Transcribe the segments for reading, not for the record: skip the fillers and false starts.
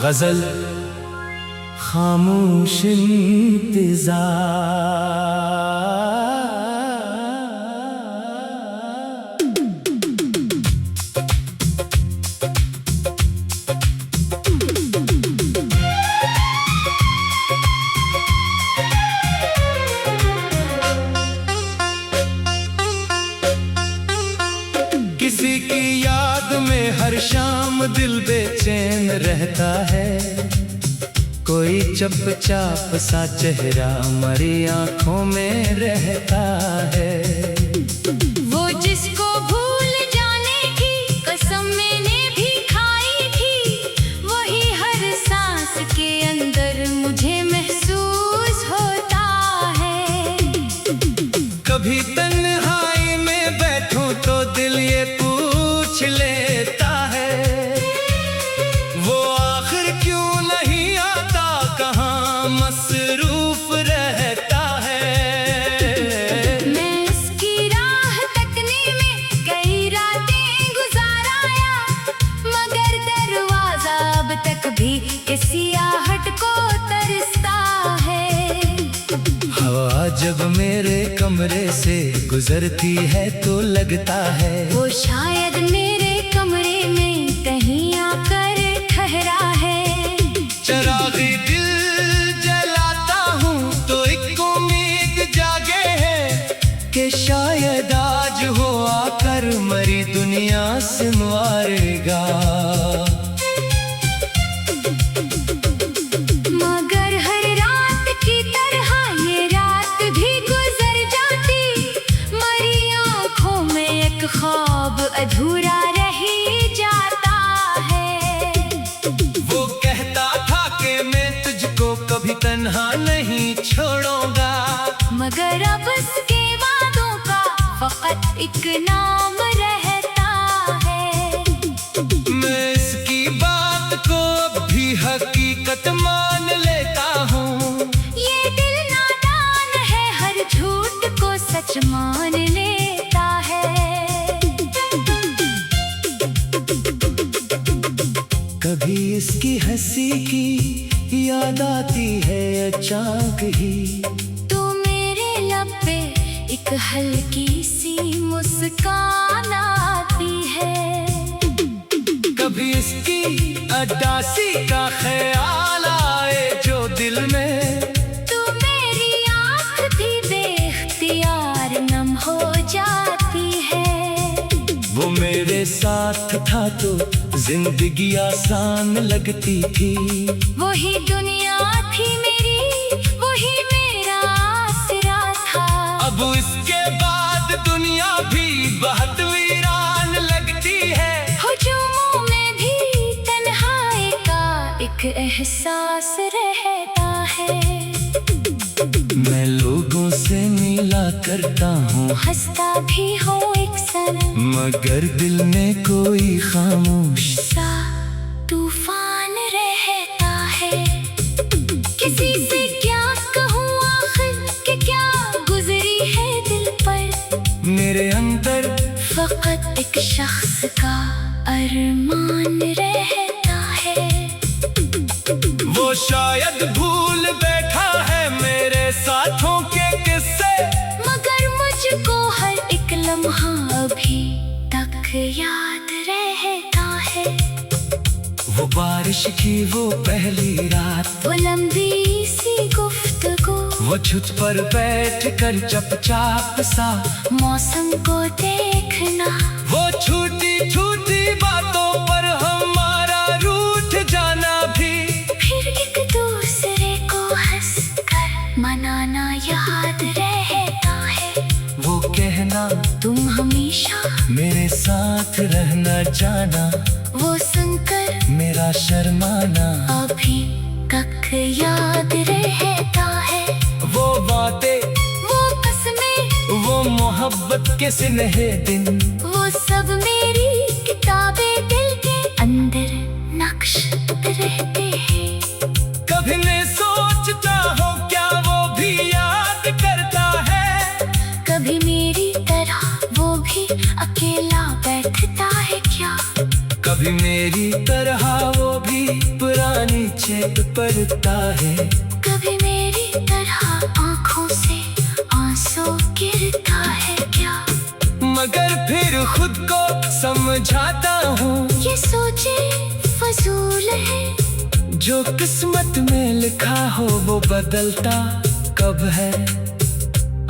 गजल खामोश किसी की याद में हर शाम दिल बेचैन रहता है। कोई चुपचाप सा चेहरा हमारी आंखों में रहता है। वो जिसको भूल जाने की कसम मैंने भी खाई थी, वही हर सांस के अंदर मुझे महसूस होता है। कभी तन्हाई में बैठूं तो दिल ये पूछ लेता है, वो आखिर क्यों नहीं आता, कहाँ मसरूफ रहता है। मैं उसकी राह तकने में कई रातें गुजार आया, मगर दरवाजा अब तक भी किसी आहट को तरसता है। हवा जब मेरे कमरे से गुजरती है तो लगता है वो शायद मेरे कमरे में कहीं आकर ठहरा है। चरागी दिल जलाता हूँ तो एक उम्मीद जागे है कि शायद आज हो आकर मरी दुनिया से मारेगा। मगर हर रात की तरह ये रात भी गुजर जाती, मरी आँखों में एक ख्वाब अधूरा रही जाता है। वो कहता था कि मैं तुझको कभी तन्हा नहीं छोड़ूंगा, मगर अब उसके वादों का फकत एक नाम रहता है। मैं इसकी बात को अब भी हकीकत मान लेता हूँ। ये दिल नादान है, हर झूठ को सच मान लेता है। कभी इसकी हंसी की याद आती है अचानक ही, तो मेरे लब पे एक हल्की सी मुस्कान आती है। कभी इसकी अड्डासी का ख्याल आए जो दिल में, तो मेरी आँख भी बेख्तियार नम हो जाती है। वो मेरे साथ था तो जिंदगी आसान लगती थी, वही दुनिया थी मेरी, वही मेरा आसरा था। अब इसके बाद दुनिया भी बहुत वीरान लगती है। हुजूमों में भी तन्हाई का एक एहसास रहता है। मैं लोगों से मिला करता हूँ, हंसता भी हो एक सनम, मगर दिल में कोई खामोश सा तूफान रहता है। किसी से क्या कहूँ आखिर कि क्या गुजरी है दिल पर, मेरे अंदर फकत एक शख्स का अरमान रहता है। वो शायद भूल बैठा है मेरे साथों के किस्से, मगर मुझको हर एक लम्हा अभी तक याद रहता है। वो बारिश की वो पहली रात, वो लंबी सी गुफ्तगू, वो छत पर बैठ कर चुपचाप सा मौसम को देखना, वो छोटी छोटी बातों पर हमारा रूठ जाना भी, फिर एक दूसरे को हंसकर मनाना याद रहता है। वो कहना तुम हमेशा मेरे साथ रहना जाना, वो सुनकर मेरा शर्माना अभी तक याद रहता है। वो बातें, वो कसमें, वो मोहब्बत के सुनहरे दिन, वो सब मेरी किताबें दिल के अंदर नक्श रहते हैं। कभी मैं सोचता हूँ क्या वो भी याद करता है, कभी मेरी तरह वो भी अकेला बैठता है क्या। कभी मेरी मेरी तरह वो भी पुरानी चेप पड़ता है। कभी मेरी तरह आंखों से आंसू गिरता है क्या? मगर फिर खुद को समझाता हूँ ये सोचे फजूल है। जो किस्मत में लिखा हो वो बदलता कब है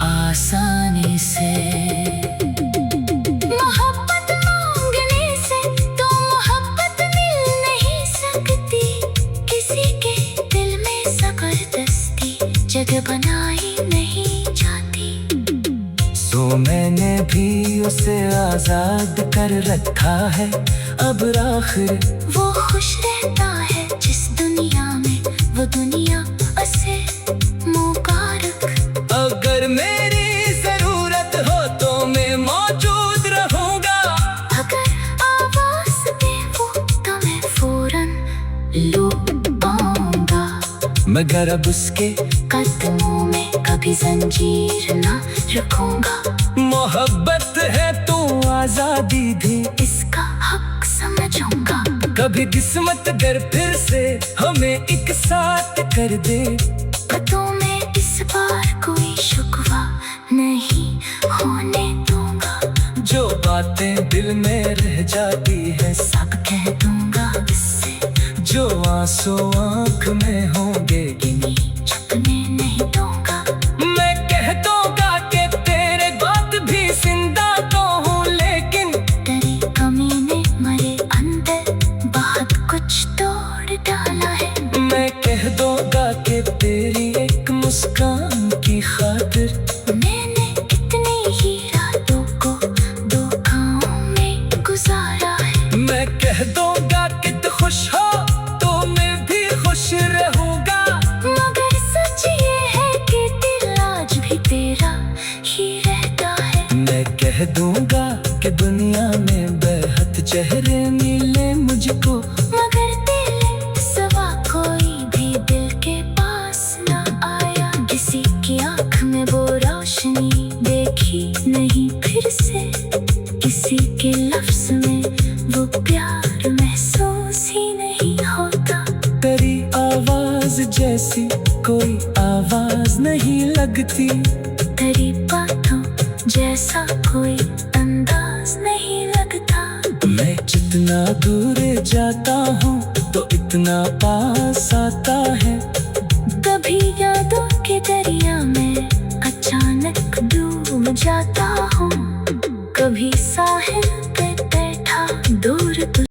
आसानी से। मोहब्बत मांगने से तो मोहब्बत मिल नहीं सकती। किसी के दिल में जबरदस्ती जगह बनाई नहीं जाती। सो मैंने भी उसे आजाद कर रखा है। अब आखिर वो खुश रहता है जिस दुनिया में वो दुनिया उसे मुबारक। अगर मेरी जरूरत हो तो मैं मौजूद रहूंगा। अगर आवाज दे वो तो मैं फौरन लौट आऊंगा। मगर अब उसके कदमों में कभी जंजीर ना रखूंगा। मोहब्बत है तो आजादी भी इसका हक समझूंगा। कभी किस्मत अगर फिर से हमें एक साथ कर दे तो मैं इस बार कोई शुक्वा नहीं होने दूंगा। जो बातें दिल में रह जाती है सब कह दूंगा इससे। जो आंसू आंख में होंगे गिनी छुपने नहीं दूंगा। मैं कह दूंगा कि तेरे बात भी जिंदा तो हूँ लेकिन तेरी कमी ने मेरे अंदर बहुत कुछ तोड़ डाला है। मैं कह दूंगा कि तेरी एक मुस्कान की खातिर मैंने कितनी ही रातों को दुखों में गुजारा है। मैं कह दूंगा कि तू खुश हो तो मैं भी खुश रहूंगा। मगर सच ये है कि दिल आज भी तेरा ही रहता है। मैं कह दूंगा कि दुनिया में बेहद चेहरे मिले मुझको। मगर तेरे सिवा कोई भी दिल के पास ना आया। किसी की आंख में वो रोशनी देखी नहीं फिर से। किसी के लफ्ज में वो प्यार महसूस ही नहीं होता। तेरी आवाज जैसी कोई आवाज नहीं लगती। तेरी बातों जैसा कोई अंदाज नहीं लगता। मैं जितना दूर जाता हूँ तो इतना पास आता है। कभी यादों के दरिया में अचानक डूब जाता हूँ। कभी साहिल